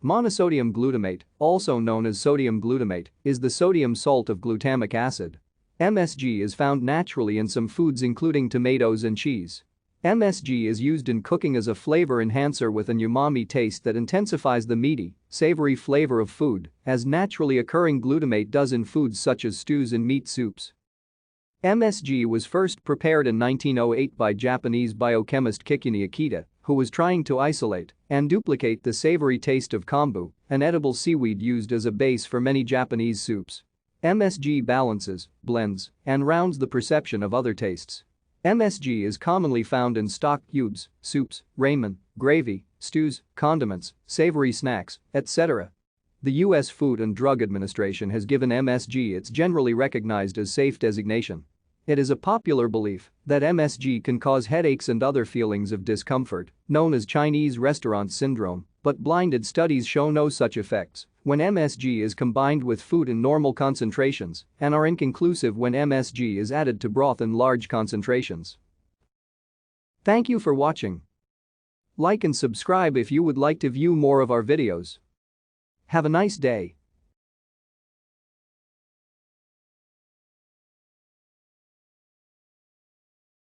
Monosodium glutamate, also known as sodium glutamate, is the sodium salt of glutamic acid. MSG is found naturally in some foods including tomatoes and cheese. MSG is used in cooking as a flavor enhancer with an umami taste that intensifies the meaty, savory flavor of food, as naturally occurring glutamate does in foods such as stews and meat soups. MSG was first prepared in 1908 by Japanese biochemist Kikuchi Akita, who was trying to isolate and duplicate the savory taste of kombu, an edible seaweed used as a base for many Japanese soups. MSG balances, blends, and rounds the perception of other tastes. MSG is commonly found in stock cubes, soups, ramen, gravy, stews, condiments, savory snacks, etc. The U.S. Food and Drug Administration has given MSG its generally recognized as safe designation. It is a popular belief that MSG can cause headaches and other feelings of discomfort, known as Chinese restaurant syndrome, but blinded studies show no such effects when MSG is combined with food in normal concentrations and are inconclusive when MSG is added to broth in large concentrations. Thank you for watching. Like and subscribe if you would like to view more of our videos. Have a nice day.